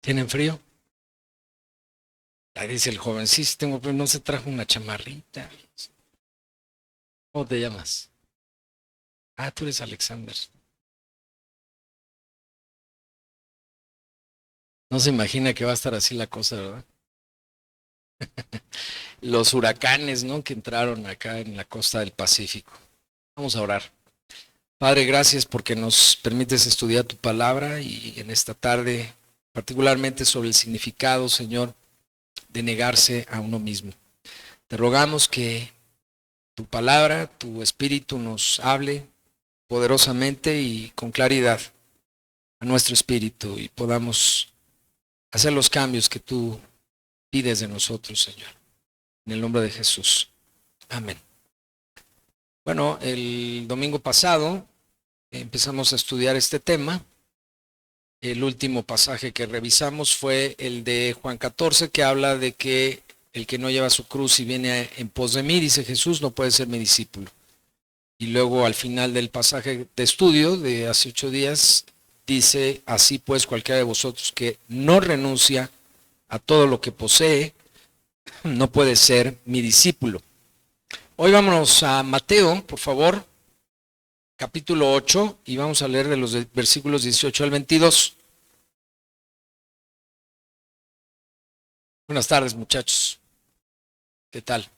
¿Tienen frío? Ahí dice el joven, sí, sí tengo frío, no se trajo una chamarrita. ¿Cómo te llamas? Ah, tú eres Alexander. No se imagina que va a estar así la cosa, ¿verdad? Los huracanes, ¿no? Que entraron acá en la costa del Pacífico. Vamos a orar. Padre, gracias porque nos permites estudiar tu palabra y en esta tarde, particularmente sobre el significado, Señor, de negarse a uno mismo. Te rogamos que tu palabra, tu espíritu nos hable poderosamente y con claridad a nuestro espíritu y podamos hacer los cambios que tú pides de nosotros, Señor. En el nombre de Jesús. Amén. Bueno, el domingo pasado empezamos a estudiar este tema. El último pasaje que revisamos fue el de Juan 14, que habla de que el que no lleva su cruz y viene en pos de mí, dice Jesús, no puede ser mi discípulo. Y luego al final del pasaje de estudio de hace 8 días, dice, así pues cualquiera de vosotros que no renuncia a todo lo que posee, no puede ser mi discípulo. Hoy vámonos a Mateo, por favor, capítulo 8, y vamos a leer de los versículos 18 al 22. Buenas tardes, muchachos. ¿Qué tal?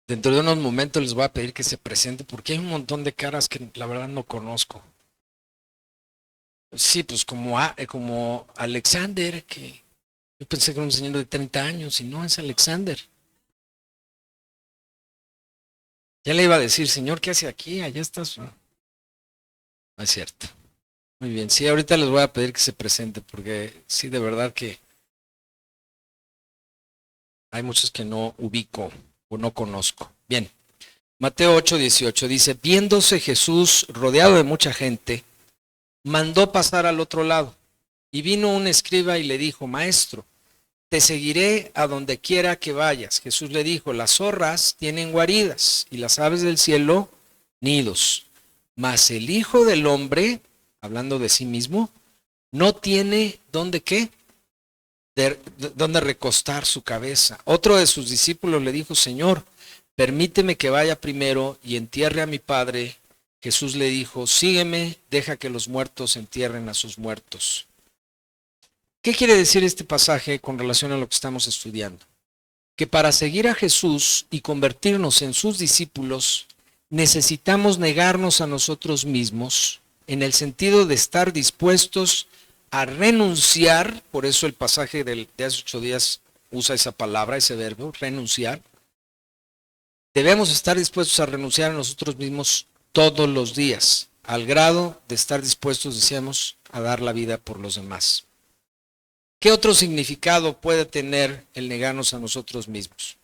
Dentro de unos momentos les voy a pedir que se presente porque hay un montón de caras que la verdad no conozco. Sí, pues como Alexander, que yo pensé que era un señor de 30 años y no es Alexander. Ya le iba a decir, señor, ¿qué hace aquí? Allá estás. No, no es cierto. Muy bien, sí, ahorita les voy a pedir que se presente porque sí, de verdad que hay muchos que no ubico o no conozco. Bien, Mateo 8:18 dice, viéndose Jesús rodeado de mucha gente, mandó pasar al otro lado. Y vino un escriba y le dijo, maestro, te seguiré a donde quiera que vayas. Jesús le dijo, las zorras tienen guaridas y las aves del cielo nidos, mas el Hijo del Hombre, hablando de sí mismo, no tiene dónde qué, dónde recostar su cabeza. Otro de sus discípulos le dijo, Señor, permíteme que vaya primero y entierre a mi padre. Jesús le dijo, sígueme, deja que los muertos entierren a sus muertos. ¿Qué quiere decir este pasaje con relación a lo que estamos estudiando? Que para seguir a Jesús y convertirnos en sus discípulos, necesitamos negarnos a nosotros mismos en el sentido de estar dispuestos a renunciar, por eso el pasaje de hace 8 días usa esa palabra, ese verbo, renunciar. Debemos estar dispuestos a renunciar a nosotros mismos todos los días, al grado de estar dispuestos, decíamos, a dar la vida por los demás. ¿Qué otro significado puede tener el negarnos a nosotros mismos?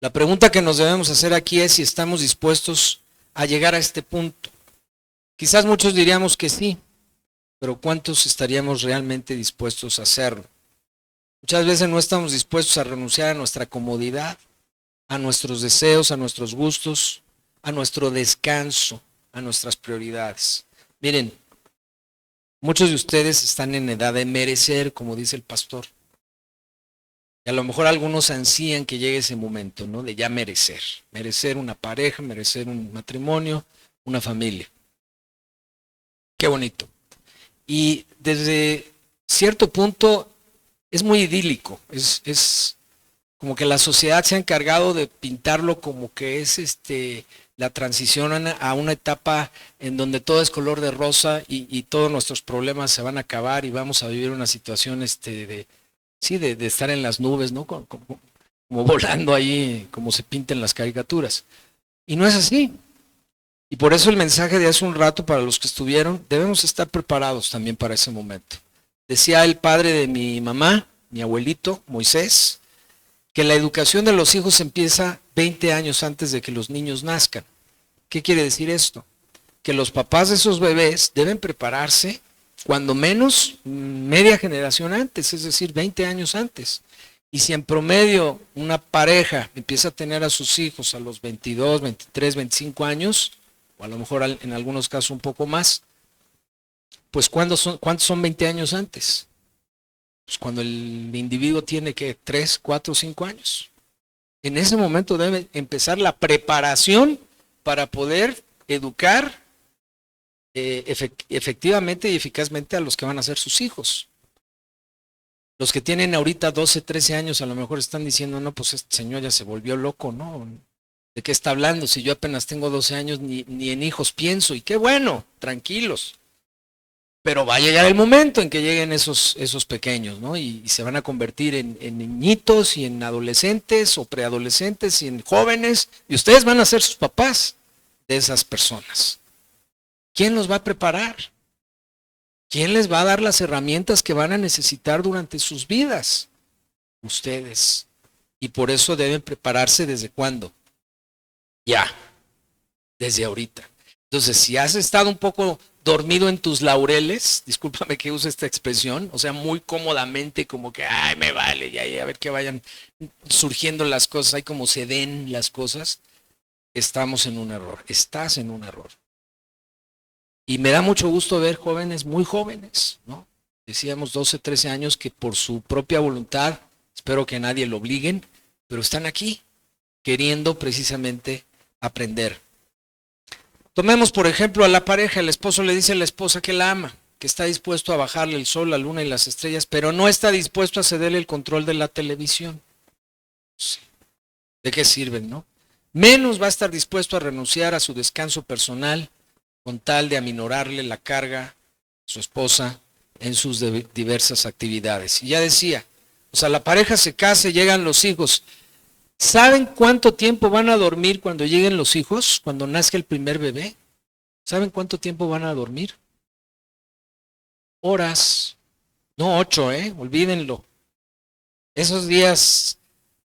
La pregunta que nos debemos hacer aquí es si estamos dispuestos a llegar a este punto. Quizás muchos diríamos que sí, pero ¿cuántos estaríamos realmente dispuestos a hacerlo? Muchas veces no estamos dispuestos a renunciar a nuestra comodidad, a nuestros deseos, a nuestros gustos, a nuestro descanso, a nuestras prioridades. Miren, muchos de ustedes están en edad de merecer, como dice el pastor. Y a lo mejor algunos ansían que llegue ese momento, ¿no? De ya merecer. Merecer una pareja, merecer un matrimonio, una familia. Qué bonito. Y desde cierto punto es muy idílico. Es como que la sociedad se ha encargado de pintarlo como que es la transición a una etapa en donde todo es color de rosa y todos nuestros problemas se van a acabar y vamos a vivir una situación de estar en las nubes, ¿no? Como volando ahí, como se pinta en las caricaturas. Y no es así. Y por eso el mensaje de hace un rato para los que estuvieron, debemos estar preparados también para ese momento. Decía el padre de mi mamá, mi abuelito, Moisés, que la educación de los hijos empieza 20 años antes de que los niños nazcan. ¿Qué quiere decir esto? Que los papás de esos bebés deben prepararse cuando menos media generación antes, es decir, 20 años antes. Y si en promedio una pareja empieza a tener a sus hijos a los 22, 23, 25 años, o a lo mejor en algunos casos un poco más, pues ¿cuántos son 20 años antes? Pues cuando el individuo tiene que 3, 4, 5 años. En ese momento debe empezar la preparación para poder educar efectivamente y eficazmente a los que van a ser sus hijos. Los que tienen ahorita 12, 13 años a lo mejor están diciendo, no, pues este señor ya se volvió loco, ¿no? ¿De qué está hablando? Si yo apenas tengo 12 años, ni en hijos pienso. Y qué bueno, tranquilos. Pero va a llegar el momento en que lleguen esos pequeños, ¿no? Y se van a convertir en niñitos y en adolescentes o preadolescentes y en jóvenes. Y ustedes van a ser sus papás de esas personas. ¿Quién los va a preparar? ¿Quién les va a dar las herramientas que van a necesitar durante sus vidas? Ustedes. Y por eso deben prepararse desde cuándo. Ya, desde ahorita. Entonces, si has estado un poco dormido en tus laureles, discúlpame que use esta expresión, o sea, muy cómodamente como que, ay, me vale, ya, a ver que vayan surgiendo las cosas, ahí como se den las cosas, estamos en un error, estás en un error. Y me da mucho gusto ver jóvenes muy jóvenes, ¿no? Decíamos 12, 13 años que por su propia voluntad, espero que nadie lo obliguen, pero están aquí queriendo precisamente aprender. Tomemos por ejemplo a la pareja, el esposo le dice a la esposa que la ama, que está dispuesto a bajarle el sol, la luna y las estrellas, pero no está dispuesto a cederle el control de la televisión. Sí. ¿De qué sirven, no? Menos va a estar dispuesto a renunciar a su descanso personal con tal de aminorarle la carga a su esposa en sus diversas actividades. Y ya decía, o sea, la pareja se casa y llegan los hijos. ¿Saben cuánto tiempo van a dormir cuando lleguen los hijos, cuando nazca el primer bebé? ¿Saben cuánto tiempo van a dormir? Horas, no 8, olvídenlo. Esos días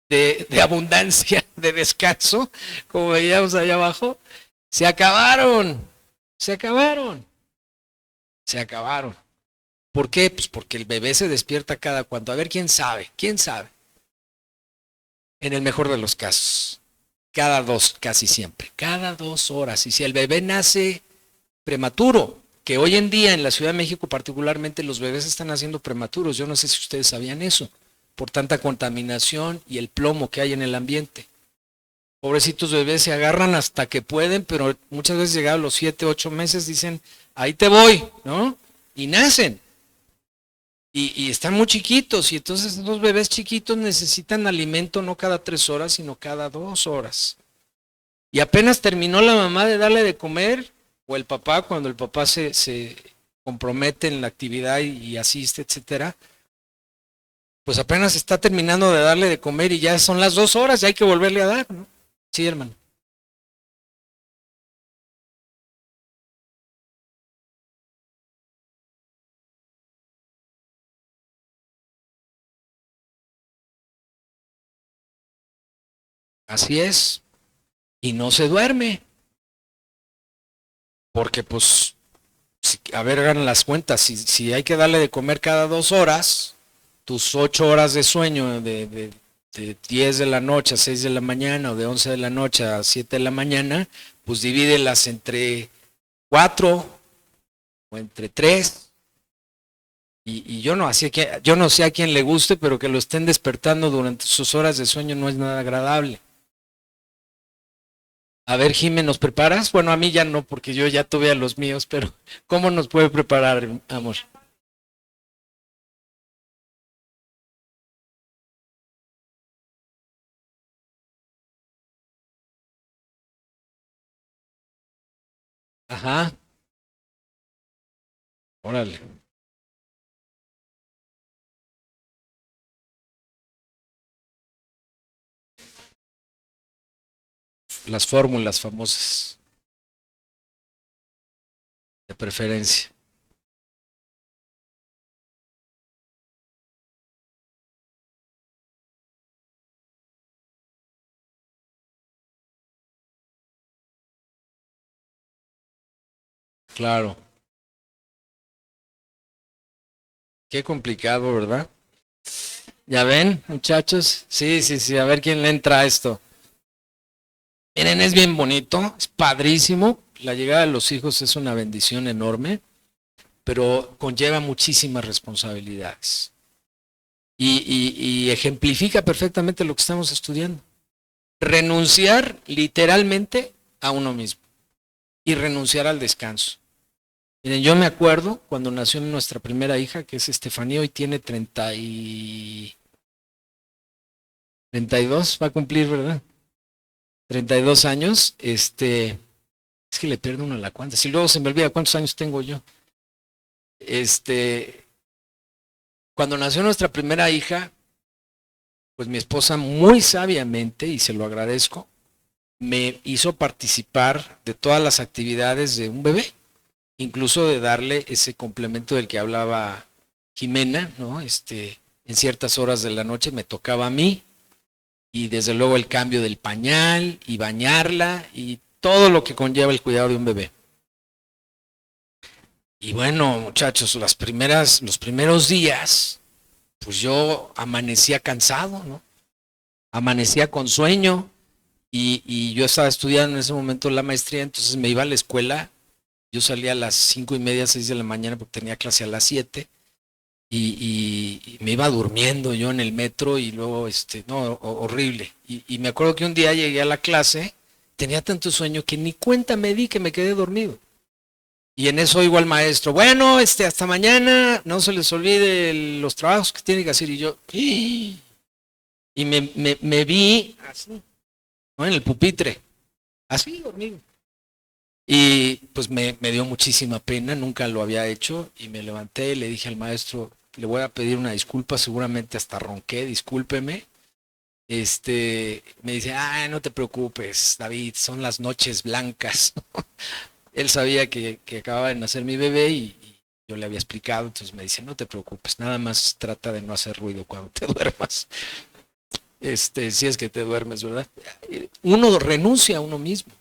de abundancia, de descanso, como veíamos allá abajo, se acabaron, se acabaron, se acabaron. ¿Por qué? Pues porque el bebé se despierta cada cuanto. A ver, quién sabe, quién sabe. En el mejor de los casos, cada 2, casi siempre, cada 2 horas. Y si el bebé nace prematuro, que hoy en día en la Ciudad de México particularmente los bebés están naciendo prematuros, yo no sé si ustedes sabían eso, por tanta contaminación y el plomo que hay en el ambiente. Pobrecitos bebés se agarran hasta que pueden, pero muchas veces llegados a los 7, 8 meses dicen, ahí te voy, ¿no? Y nacen. Y están muy chiquitos, y entonces los bebés chiquitos necesitan alimento no cada 3 horas, sino cada 2 horas. Y apenas terminó la mamá de darle de comer, o el papá, cuando el papá se compromete en la actividad y asiste, etcétera, pues apenas está terminando de darle de comer y ya son las 2 horas y hay que volverle a dar, ¿no? Sí, hermano. Así es. Y no se duerme, porque pues, a ver, hagan las cuentas, si hay que darle de comer cada 2 horas, tus 8 horas de sueño de 10 de la noche a 6 de la mañana o de 11 de la noche a 7 de la mañana, pues divídelas entre 4 o entre 3. Y yo no sé a quién le guste, pero que lo estén despertando durante sus horas de sueño no es nada agradable. A ver, Jimé, ¿nos preparas? Bueno, a mí ya no, porque yo ya tuve a los míos, pero ¿cómo nos puede preparar, amor? Ajá, órale. Las fórmulas famosas, de preferencia. Claro. Qué complicado, ¿verdad? ¿Ya ven, muchachos? Sí, sí, sí, a ver quién le entra a esto. Miren, es bien bonito, es padrísimo. La llegada de los hijos es una bendición enorme, pero conlleva muchísimas responsabilidades. Y ejemplifica perfectamente lo que estamos estudiando. Renunciar literalmente a uno mismo y renunciar al descanso. Miren, yo me acuerdo cuando nació nuestra primera hija, que es Estefanía, hoy tiene 32, va a cumplir, ¿verdad? 32 años, es que le pierdo uno la cuenta, si luego se me olvida cuántos años tengo yo. Este, Cuando nació nuestra primera hija, pues mi esposa muy sabiamente, y se lo agradezco, me hizo participar de todas las actividades de un bebé, incluso de darle ese complemento del que hablaba Jimena, ¿no? En ciertas horas de la noche me tocaba a mí, y desde luego el cambio del pañal y bañarla y todo lo que conlleva el cuidado de un bebé. Y bueno, muchachos, los primeros días, pues yo amanecía cansado, ¿no? Amanecía con sueño y yo estaba estudiando en ese momento la maestría, entonces me iba a la escuela. Yo salía a las 5:30, 6 de la mañana porque tenía clase a las 7 y me iba durmiendo yo en el metro y luego, no, horrible. Y me acuerdo que un día llegué a la clase, tenía tanto sueño que ni cuenta me di que me quedé dormido. Y en eso oigo al maestro, bueno, hasta mañana, no se les olvide los trabajos que tienen que hacer. Y yo, y me vi así, ¿no? En el pupitre, así dormido. Y pues me dio muchísima pena, nunca lo había hecho y me levanté y le dije al maestro, le voy a pedir una disculpa, seguramente hasta ronqué, discúlpeme. Me dice, no te preocupes, David, son las noches blancas. Él sabía que acababa de nacer mi bebé y yo le había explicado, entonces me dice, no te preocupes, nada más trata de no hacer ruido cuando te duermas. Si es que te duermes, ¿verdad? Uno renuncia a uno mismo.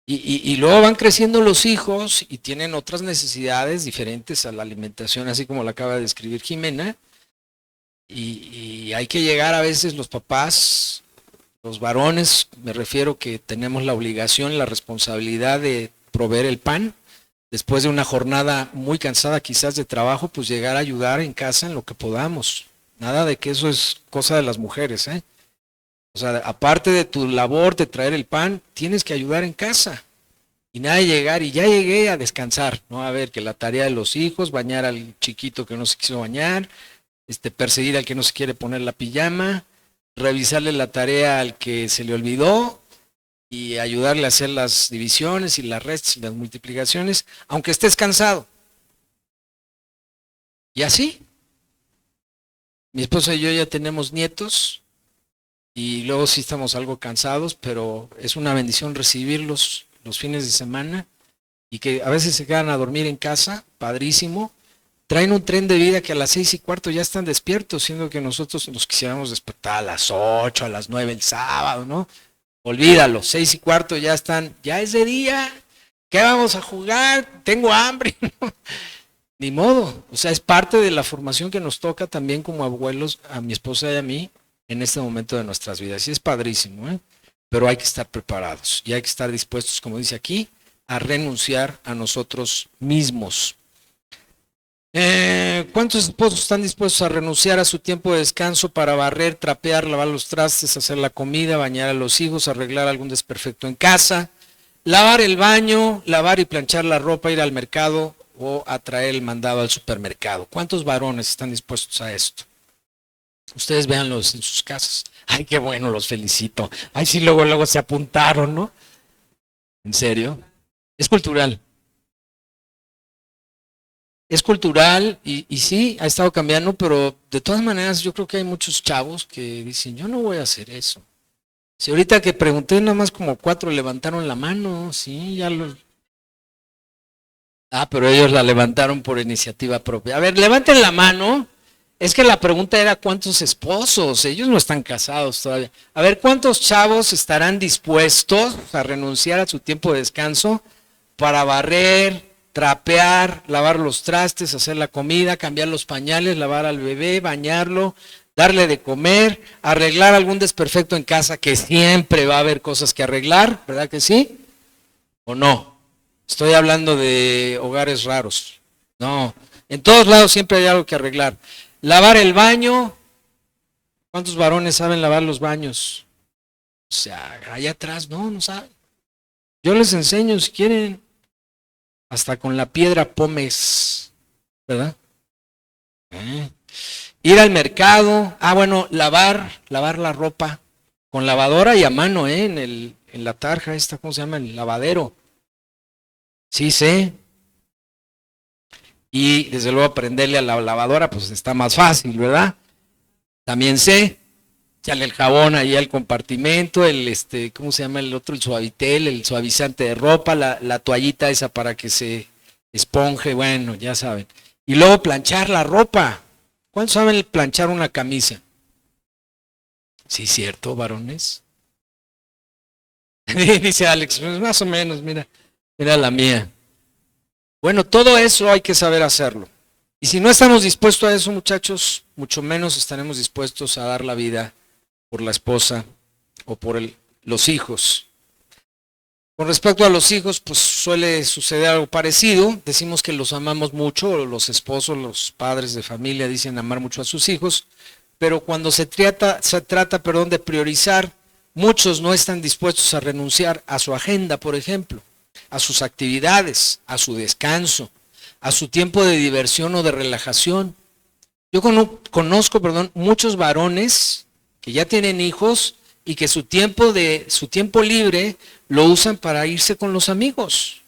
Y luego van creciendo los hijos y tienen otras necesidades diferentes a la alimentación, así como la acaba de describir Jimena. Y hay que llegar a veces los papás, los varones, me refiero que tenemos la obligación, la responsabilidad de proveer el pan. Después de una jornada muy cansada quizás de trabajo, pues llegar a ayudar en casa en lo que podamos. Nada de que eso es cosa de las mujeres, ¿eh? O sea, aparte de tu labor de traer el pan, tienes que ayudar en casa. Y nada de llegar, y ya llegué a descansar, ¿no? A ver, que la tarea de los hijos, bañar al chiquito que no se quiso bañar, perseguir al que no se quiere poner la pijama, revisarle la tarea al que se le olvidó y ayudarle a hacer las divisiones y las restas y las multiplicaciones, aunque estés cansado. Y así, mi esposa y yo ya tenemos nietos y luego sí estamos algo cansados, pero es una bendición recibirlos los fines de semana y que a veces se quedan a dormir en casa, padrísimo. Traen un tren de vida que a las 6:15 ya están despiertos, siendo que nosotros nos quisiéramos despertar a las 8, a las 9 el sábado, ¿no? Olvídalo, 6:15 ya están, ya es de día, ¿qué vamos a jugar? Tengo hambre, ¿no? Ni modo, o sea, es parte de la formación que nos toca también como abuelos, a mi esposa y a mí, en este momento de nuestras vidas. Y es padrísimo, ¿eh? Pero hay que estar preparados y hay que estar dispuestos, como dice aquí, a renunciar a nosotros mismos. ¿Cuántos esposos están dispuestos a renunciar a su tiempo de descanso para barrer, trapear, lavar los trastes, hacer la comida, bañar a los hijos, arreglar algún desperfecto en casa, lavar el baño, lavar y planchar la ropa, ir al mercado o a traer el mandado al supermercado? ¿Cuántos varones están dispuestos a esto? Ustedes véanlos en sus casas. Ay, qué bueno, los felicito. Ay, sí, luego se apuntaron, ¿no? ¿En serio? Es cultural. Es cultural y sí, ha estado cambiando, pero de todas maneras yo creo que hay muchos chavos que dicen, yo no voy a hacer eso. Si ahorita que pregunté, nada más como 4 levantaron la mano, sí, ya lo... pero ellos la levantaron por iniciativa propia. A ver, levanten la mano. Es que la pregunta era cuántos esposos, ellos no están casados todavía. A ver, ¿cuántos chavos estarán dispuestos a renunciar a su tiempo de descanso para barrer, trapear, lavar los trastes, hacer la comida, cambiar los pañales, lavar al bebé, bañarlo, darle de comer, arreglar algún desperfecto en casa, que siempre va a haber cosas que arreglar, ¿verdad que sí? ¿O no? Estoy hablando de hogares raros. No, en todos lados siempre hay algo que arreglar. Lavar el baño. ¿Cuántos varones saben lavar los baños? O sea, allá atrás, no saben. Yo les enseño si quieren. Hasta con la piedra pómez, ¿verdad? Ir al mercado. Bueno, lavar la ropa con lavadora y a mano, en la tarja esta, ¿cómo se llama? El lavadero. Sí sé. Y desde luego aprenderle a la lavadora, pues está más fácil, ¿verdad? También sé. Echarle el jabón ahí al compartimento, ¿cómo se llama el otro? El suavitel, el suavizante de ropa, la toallita esa para que se esponje, bueno, ya saben. Y luego planchar la ropa. ¿Cuántos saben planchar una camisa? Sí, cierto, varones. Dice Alex, pues más o menos, mira la mía. Bueno, todo eso hay que saber hacerlo. Y si no estamos dispuestos a eso, muchachos, mucho menos estaremos dispuestos a dar la vida por la esposa o por los hijos. Con respecto a los hijos, pues suele suceder algo parecido. Decimos que los amamos mucho, los esposos, los padres de familia dicen amar mucho a sus hijos, pero cuando se trata, de priorizar, muchos no están dispuestos a renunciar a su agenda, por ejemplo, a sus actividades, a su descanso, a su tiempo de diversión o de relajación. Yo conozco, muchos varones que ya tienen hijos y que su tiempo libre lo usan para irse con los amigos.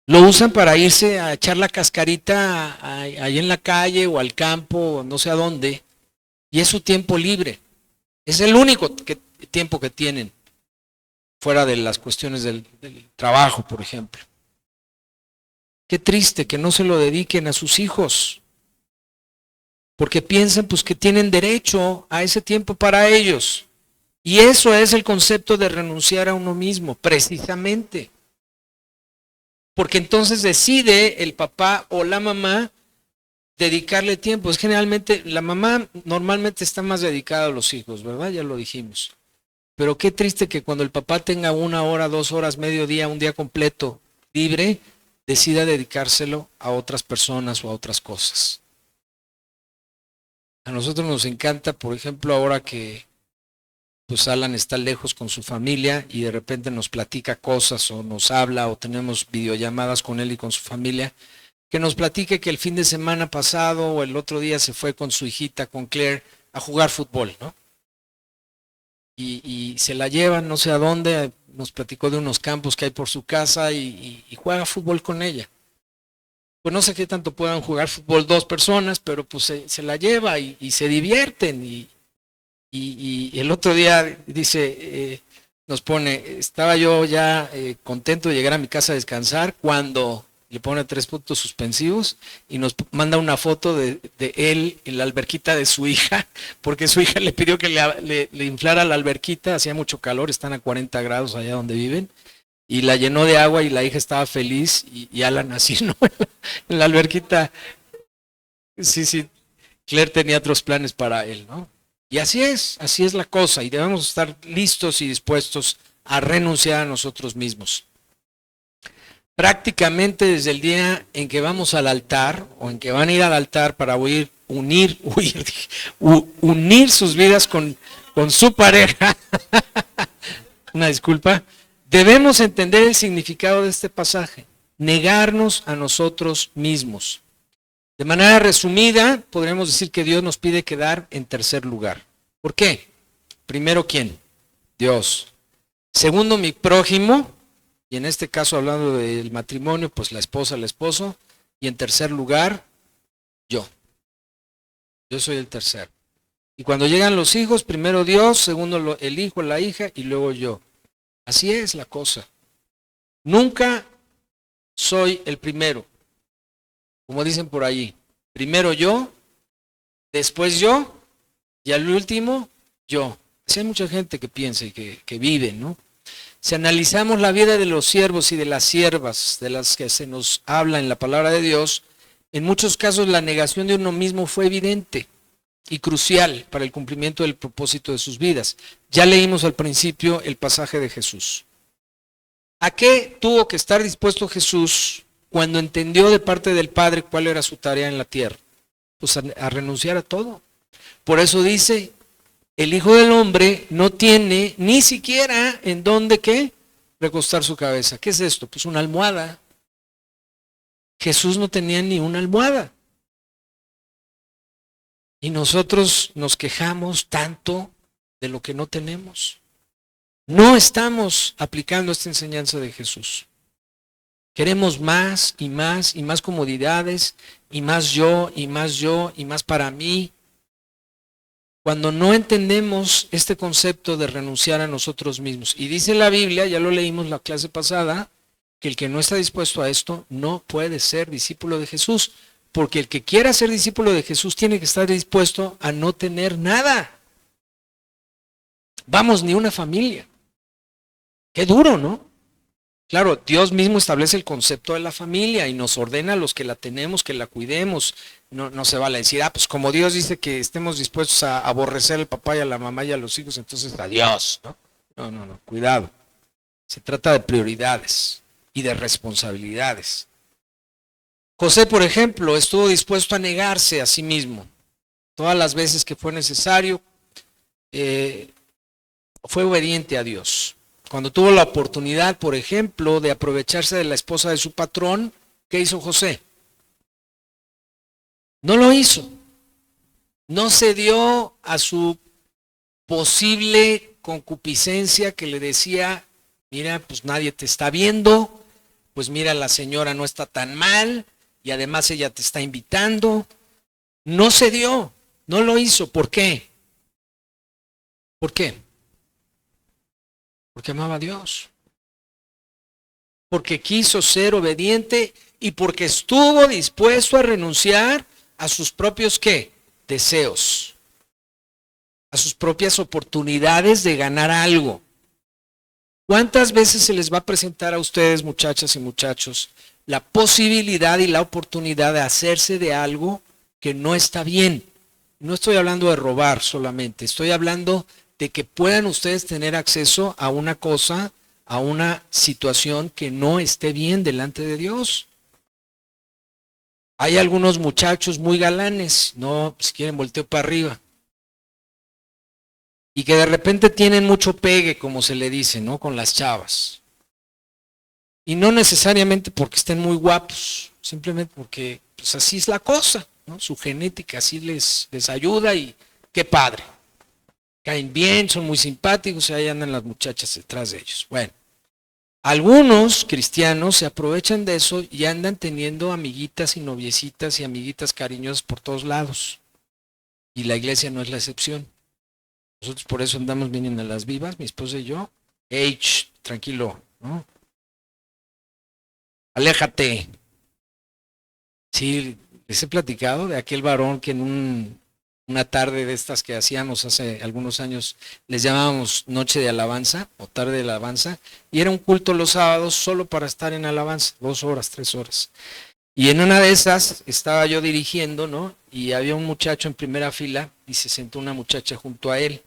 Lo usan para irse a echar la cascarita ahí en la calle o al campo, no sé a dónde, y es su tiempo libre. Es el único tiempo que tienen, fuera de las cuestiones del trabajo, por ejemplo. Qué triste que no se lo dediquen a sus hijos, porque piensan pues que tienen derecho a ese tiempo para ellos. Y eso es el concepto de renunciar a uno mismo, precisamente. Porque entonces decide el papá o la mamá dedicarle tiempo. Es generalmente, la mamá normalmente está más dedicada a los hijos, ¿verdad? Ya lo dijimos. Pero qué triste que cuando el papá tenga 1 hora, 2 horas, mediodía, un día completo libre, decida dedicárselo a otras personas o a otras cosas. A nosotros nos encanta, por ejemplo, ahora que pues Alan está lejos con su familia y de repente nos platica cosas o nos habla o tenemos videollamadas con él y con su familia, que nos platique que el fin de semana pasado o el otro día se fue con su hijita, con Claire, a jugar fútbol, ¿no? Y se la llevan no sé a dónde, nos platicó de unos campos que hay por su casa y juega fútbol con ella. Pues no sé qué tanto puedan jugar fútbol 2 personas, pero pues se la lleva y se divierten. Y el otro día dice, nos pone, estaba yo ya contento de llegar a mi casa a descansar cuando le pone 3 puntos suspensivos y nos manda una foto de él en la alberquita de su hija, porque su hija le pidió que le inflara la alberquita, hacía mucho calor, están a 40 grados allá donde viven. Y la llenó de agua y la hija estaba feliz y Alan así, ¿no? En la alberquita. Sí, Claire tenía otros planes para él, ¿no? Y así es la cosa y debemos estar listos y dispuestos a renunciar a nosotros mismos. Prácticamente desde el día en que vamos al altar o en que van a ir al altar para unir sus vidas con su pareja, una disculpa, debemos entender el significado de este pasaje, negarnos a nosotros mismos. De manera resumida, podríamos decir que Dios nos pide quedar en tercer lugar. ¿Por qué? Primero, ¿quién? Dios. Segundo, mi prójimo, y en este caso hablando del matrimonio, pues la esposa, el esposo. Y en tercer lugar, yo. Yo soy el tercero. Y cuando llegan los hijos, primero Dios, segundo el hijo, la hija, y luego yo. Así es la cosa. Nunca soy el primero. Como dicen por ahí, primero yo, después yo, y al último yo. Así hay mucha gente que piensa y que vive, ¿no? Si analizamos la vida de los siervos y de las siervas, de las que se nos habla en la palabra de Dios, en muchos casos la negación de uno mismo fue evidente y crucial para el cumplimiento del propósito de sus vidas. Ya leímos al principio el pasaje de Jesús. ¿A qué tuvo que estar dispuesto Jesús cuando entendió de parte del Padre cuál era su tarea en la tierra? Pues a renunciar a todo. Por eso dice, el Hijo del Hombre no tiene ni siquiera en dónde ¿qué? Recostar su cabeza. ¿Qué es esto? Pues una almohada. Jesús no tenía ni una almohada. Y nosotros nos quejamos tanto de lo que no tenemos. No estamos aplicando esta enseñanza de Jesús. Queremos más y más y más comodidades y más yo y más yo y más para mí. Cuando no entendemos este concepto de renunciar a nosotros mismos. Y dice la Biblia, ya lo leímos la clase pasada, que el que no está dispuesto a esto no puede ser discípulo de Jesús. Porque el que quiera ser discípulo de Jesús tiene que estar dispuesto a no tener nada. Vamos, ni una familia. Qué duro, ¿no? Claro, Dios mismo establece el concepto de la familia y nos ordena a los que la tenemos que la cuidemos. No se vale decir, pues como Dios dice que estemos dispuestos a aborrecer al papá y a la mamá y a los hijos, entonces adiós, ¿no? No, cuidado. Se trata de prioridades y de responsabilidades. José, por ejemplo, estuvo dispuesto a negarse a sí mismo. Todas las veces que fue necesario, fue obediente a Dios. Cuando tuvo la oportunidad, por ejemplo, de aprovecharse de la esposa de su patrón, ¿qué hizo José? No lo hizo. No cedió a su posible concupiscencia que le decía, mira, pues nadie te está viendo, pues mira, la señora no está tan mal y además ella te está invitando. No cedió, no lo hizo. ¿Por qué? ¿Por qué? Porque amaba a Dios. Porque quiso ser obediente y porque estuvo dispuesto a renunciar a sus propios ¿qué? Deseos. A sus propias oportunidades de ganar algo. ¿Cuántas veces se les va a presentar a ustedes, muchachas y muchachos, la posibilidad y la oportunidad de hacerse de algo que no está bien? No estoy hablando de robar solamente, estoy hablando de que puedan ustedes tener acceso a una cosa, a una situación que no esté bien delante de Dios. Hay algunos muchachos muy galanes, no, si quieren volteo para arriba, y que de repente tienen mucho pegue, como se le dice, ¿no? Con las chavas. Y no necesariamente porque estén muy guapos, simplemente porque pues así es la cosa, ¿no? Su genética así les ayuda y qué padre. Caen bien, son muy simpáticos y ahí andan las muchachas detrás de ellos. Bueno, algunos cristianos se aprovechan de eso y andan teniendo amiguitas y noviecitas y amiguitas cariñosas por todos lados. Y la iglesia no es la excepción. Nosotros por eso andamos bien a las vivas, mi esposa y yo. Tranquilo, ¿no? Aléjate. Sí, les he platicado de aquel varón que en una tarde de estas que hacíamos hace algunos años, les llamábamos noche de alabanza o tarde de alabanza, y era un culto los sábados solo para estar en alabanza, 2 horas, 3 horas. Y en una de esas estaba yo dirigiendo, ¿no? Y había un muchacho en primera fila y se sentó una muchacha junto a él.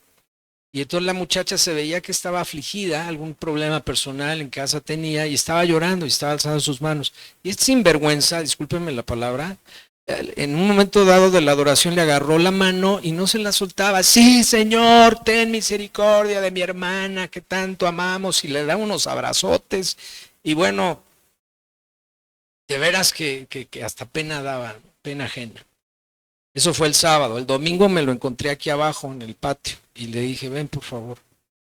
Y entonces la muchacha se veía que estaba afligida, algún problema personal en casa tenía, y estaba llorando y estaba alzando sus manos. Y este sinvergüenza, discúlpenme la palabra, en un momento dado de la adoración le agarró la mano y no se la soltaba. Sí, Señor, ten misericordia de mi hermana que tanto amamos, y le da unos abrazotes. Y bueno, de veras que hasta pena daba, pena ajena. Eso fue el sábado. El domingo me lo encontré aquí abajo en el patio y le dije, ven por favor,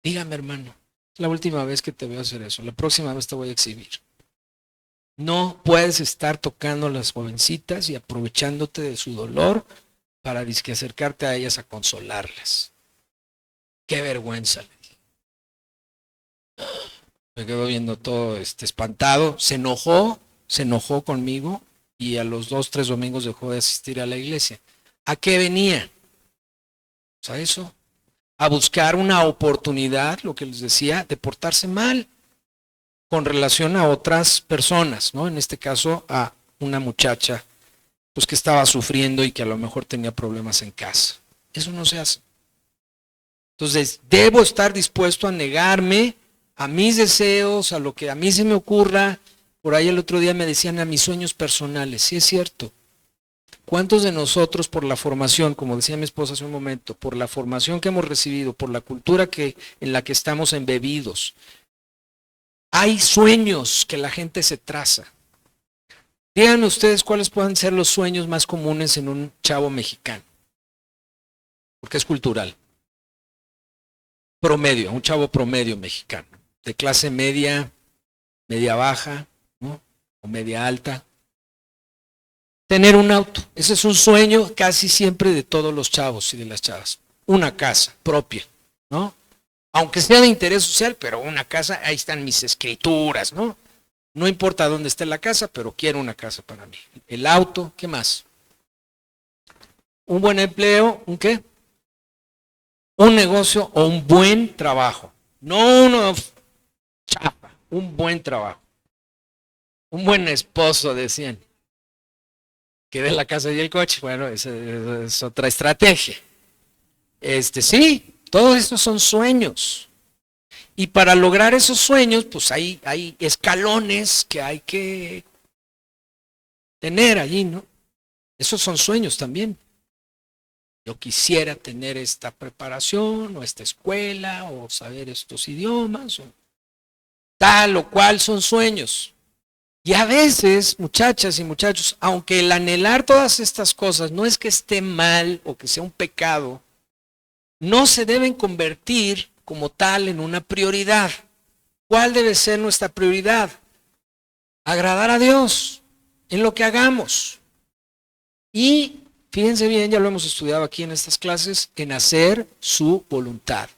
dígame hermano, es la última vez que te veo hacer eso, la próxima vez te voy a exhibir. No puedes estar tocando a las jovencitas y aprovechándote de su dolor para disque acercarte a ellas a consolarlas. Qué vergüenza, le dije. Me quedó viendo todo espantado, se enojó conmigo y a los 2, 3 domingos dejó de asistir a la iglesia. ¿A qué venía? Pues a eso. a buscar una oportunidad, lo que les decía, de portarse mal con relación a otras personas, ¿no? En este caso a una muchacha pues que estaba sufriendo y que a lo mejor tenía problemas en casa. Eso no se hace. Entonces, debo estar dispuesto a negarme a mis deseos, a lo que a mí se me ocurra. Por ahí el otro día me decían a mis sueños personales. Sí, es cierto. ¿Cuántos de nosotros por la formación, como decía mi esposa hace un momento, por la formación que hemos recibido, por la cultura en la que estamos embebidos, hay sueños que la gente se traza? Díganme ustedes cuáles pueden ser los sueños más comunes en un chavo mexicano, porque es cultural. Promedio, un chavo promedio mexicano, de clase media, media baja, ¿no? O media alta. Tener un auto, ese es un sueño casi siempre de todos los chavos y de las chavas. Una casa propia, ¿no? Aunque sea de interés social, pero una casa, ahí están mis escrituras, ¿no? No importa dónde esté la casa, pero quiero una casa para mí. El auto, ¿qué más? Un buen empleo, ¿un qué? Un negocio o un buen trabajo. No uno chapa, un buen trabajo. Un buen esposo, decían. Que de la casa y el coche. Bueno, esa es otra estrategia. Sí, todos estos son sueños. Y para lograr esos sueños, pues hay escalones que hay que tener allí, ¿no? Esos son sueños también. Yo quisiera tener esta preparación o esta escuela o saber estos idiomas o tal o cual son sueños. Y a veces, muchachas y muchachos, aunque el anhelar todas estas cosas no es que esté mal o que sea un pecado, no se deben convertir como tal en una prioridad. ¿Cuál debe ser nuestra prioridad? Agradar a Dios en lo que hagamos. Y fíjense bien, ya lo hemos estudiado aquí en estas clases, en hacer su voluntad.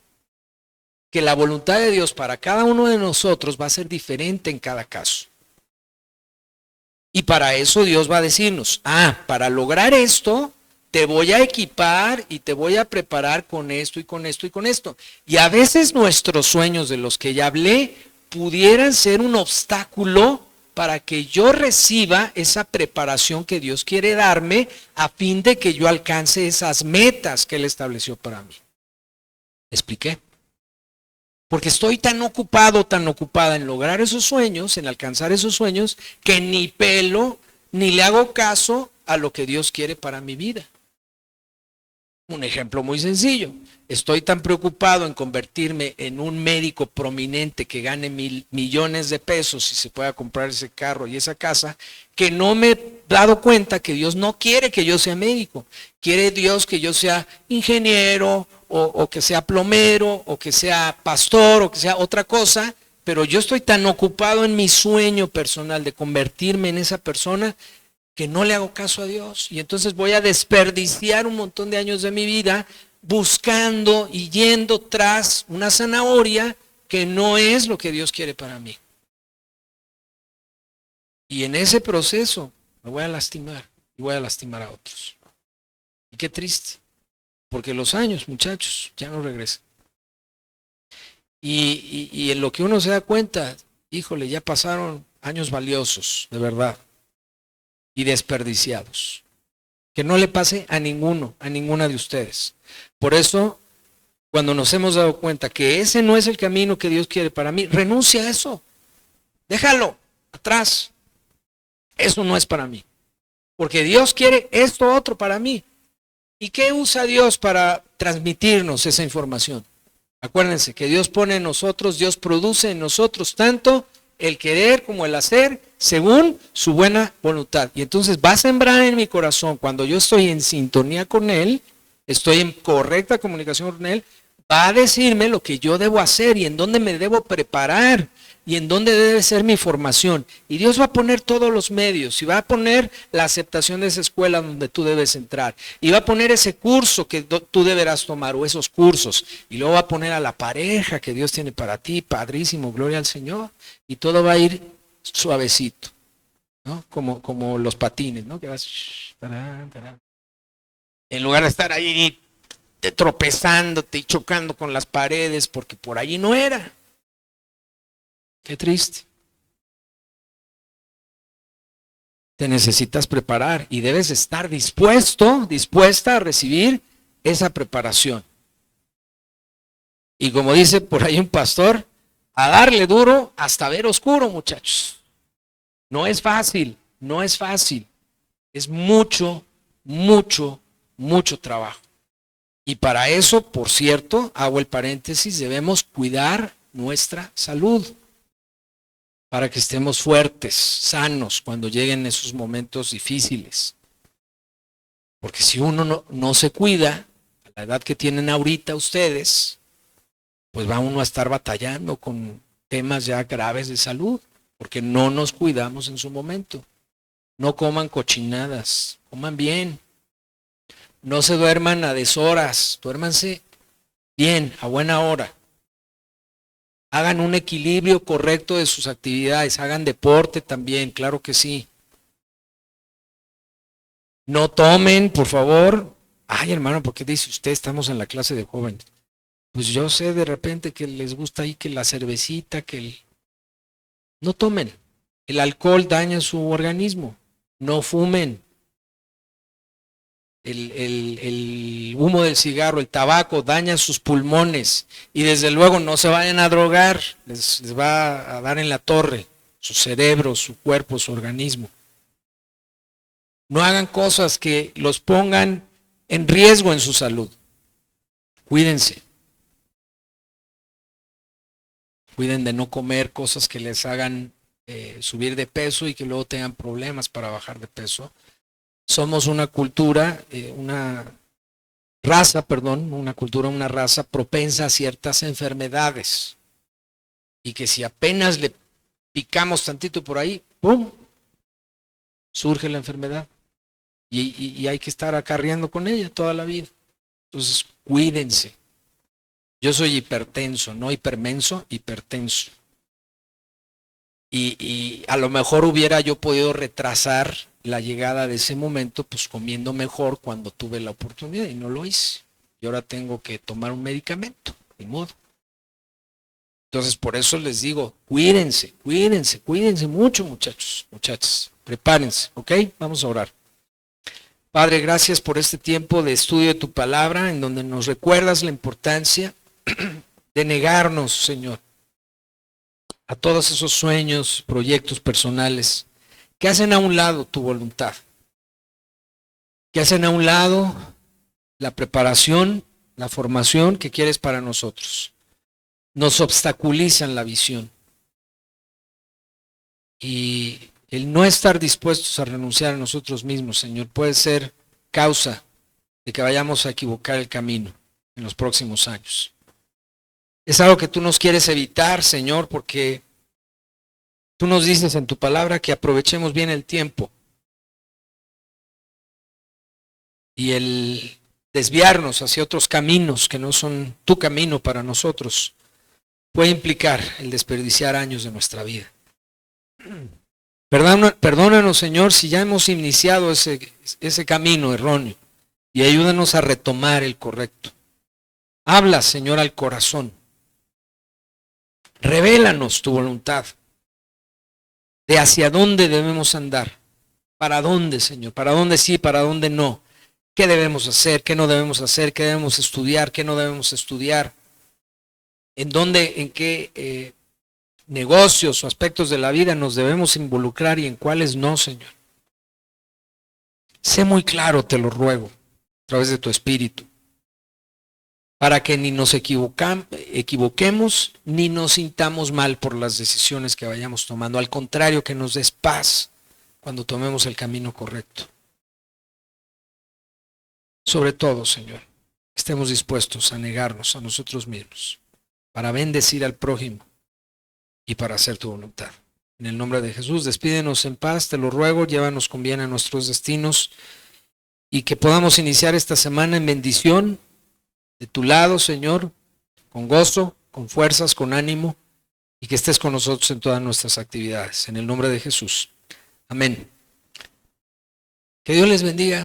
Que la voluntad de Dios para cada uno de nosotros va a ser diferente en cada caso. Y para eso Dios va a decirnos, para lograr esto, te voy a equipar y te voy a preparar con esto y con esto y con esto. Y a veces nuestros sueños de los que ya hablé pudieran ser un obstáculo para que yo reciba esa preparación que Dios quiere darme a fin de que yo alcance esas metas que Él estableció para mí. ¿Expliqué? Porque estoy tan ocupado, tan ocupada en lograr esos sueños, en alcanzar esos sueños, que ni pelo, ni le hago caso a lo que Dios quiere para mi vida. Un ejemplo muy sencillo. Estoy tan preocupado en convertirme en un médico prominente que gane millones de pesos y se pueda comprar ese carro y esa casa, que no me he dado cuenta que Dios no quiere que yo sea médico. Quiere Dios que yo sea ingeniero o que sea plomero o que sea pastor o que sea otra cosa, pero yo estoy tan ocupado en mi sueño personal de convertirme en esa persona que no le hago caso a Dios. Y entonces voy a desperdiciar un montón de años de mi vida buscando y yendo tras una zanahoria que no es lo que Dios quiere para mí. Y en ese proceso me voy a lastimar y voy a lastimar a otros. Y qué triste, porque los años, muchachos, ya no regresan. Y en lo que uno se da cuenta, híjole, ya pasaron años valiosos, de verdad, y desperdiciados. Que no le pase a ninguno, a ninguna de ustedes. Por eso, cuando nos hemos dado cuenta que ese no es el camino que Dios quiere para mí, renuncia a eso. Déjalo atrás. Eso no es para mí. Porque Dios quiere esto otro para mí. ¿Y qué usa Dios para transmitirnos esa información? Acuérdense que Dios pone en nosotros, Dios produce en nosotros tanto el querer como el hacer según su buena voluntad. Y entonces va a sembrar en mi corazón, cuando yo estoy en sintonía con Él, estoy en correcta comunicación con Él, va a decirme lo que yo debo hacer y en dónde me debo preparar y en dónde debe ser mi formación. Y Dios va a poner todos los medios y va a poner la aceptación de esa escuela donde tú debes entrar. Y va a poner ese curso que tú deberás tomar o esos cursos. Y luego va a poner a la pareja que Dios tiene para ti, padrísimo, gloria al Señor. Y todo va a ir suavecito, ¿no? Como los patines, ¿no? Que vas, tarán, tarán. En lugar de estar ahí tropezándote y chocando con las paredes porque por allí no era. Qué triste. Te necesitas preparar y debes estar dispuesta a recibir esa preparación. Y como dice por ahí un pastor, a darle duro hasta ver oscuro, muchachos. No es fácil, no es fácil. Es mucho, mucho, mucho trabajo. Y para eso, por cierto, hago el paréntesis, debemos cuidar nuestra salud para que estemos fuertes, sanos cuando lleguen esos momentos difíciles. Porque si uno no se cuida, a la edad que tienen ahorita ustedes, pues va uno a estar batallando con temas ya graves de salud, porque no nos cuidamos en su momento. No coman cochinadas, coman bien. No se duerman a deshoras, duérmanse bien, a buena hora. Hagan un equilibrio correcto de sus actividades, hagan deporte también, claro que sí. No tomen, por favor. Ay, hermano, ¿por qué dice usted? Estamos en la clase de jóvenes. Pues yo sé de repente que les gusta ahí que la cervecita, No tomen. El alcohol daña su organismo. No fumen. El humo del cigarro, el tabaco daña sus pulmones y desde luego no se vayan a drogar, les va a dar en la torre su cerebro, su cuerpo, su organismo. No hagan cosas que los pongan en riesgo en su salud. Cuídense. Cuiden de no comer cosas que les hagan subir de peso y que luego tengan problemas para bajar de peso. Somos una cultura, una raza propensa a ciertas enfermedades. Y que si apenas le picamos tantito por ahí, ¡pum!, surge la enfermedad. Y hay que estar acarreando con ella toda la vida. Entonces, cuídense. Yo soy hipertenso, no hipermenso, hipertenso. Y a lo mejor hubiera yo podido retrasar la llegada de ese momento, pues comiendo mejor cuando tuve la oportunidad y no lo hice. Y ahora tengo que tomar un medicamento, de modo. Entonces, por eso les digo, cuídense mucho, muchachos, muchachas. Prepárense, ¿ok? Vamos a orar. Padre, gracias por este tiempo de estudio de tu palabra, en donde nos recuerdas la importancia de negarnos, Señor, a todos esos sueños, proyectos personales que hacen a un lado tu voluntad, que hacen a un lado la preparación, la formación que quieres para nosotros. Nos obstaculizan la visión. Y el no estar dispuestos a renunciar a nosotros mismos, Señor, puede ser causa de que vayamos a equivocar el camino en los próximos años. Es algo que tú nos quieres evitar, Señor, porque tú nos dices en tu palabra que aprovechemos bien el tiempo. Y el desviarnos hacia otros caminos que no son tu camino para nosotros puede implicar el desperdiciar años de nuestra vida. Perdónanos, Señor, si ya hemos iniciado ese camino erróneo y ayúdanos a retomar el correcto. Habla, Señor, al corazón. Revélanos tu voluntad de hacia dónde debemos andar. ¿Para dónde, Señor? ¿Para dónde sí? ¿Para dónde no? ¿Qué debemos hacer? ¿Qué no debemos hacer? ¿Qué debemos estudiar? ¿Qué no debemos estudiar? ¿En qué negocios o aspectos de la vida nos debemos involucrar y en cuáles no, Señor? Sé muy claro, te lo ruego, a través de tu Espíritu, para que ni nos equivoquemos, ni nos sintamos mal por las decisiones que vayamos tomando. Al contrario, que nos des paz cuando tomemos el camino correcto. Sobre todo, Señor, estemos dispuestos a negarnos a nosotros mismos para bendecir al prójimo y para hacer tu voluntad. En el nombre de Jesús, despídenos en paz, te lo ruego, llévanos con bien a nuestros destinos y que podamos iniciar esta semana en bendición de tu lado, Señor, con gozo, con fuerzas, con ánimo, y que estés con nosotros en todas nuestras actividades. En el nombre de Jesús. Amén. Que Dios les bendiga.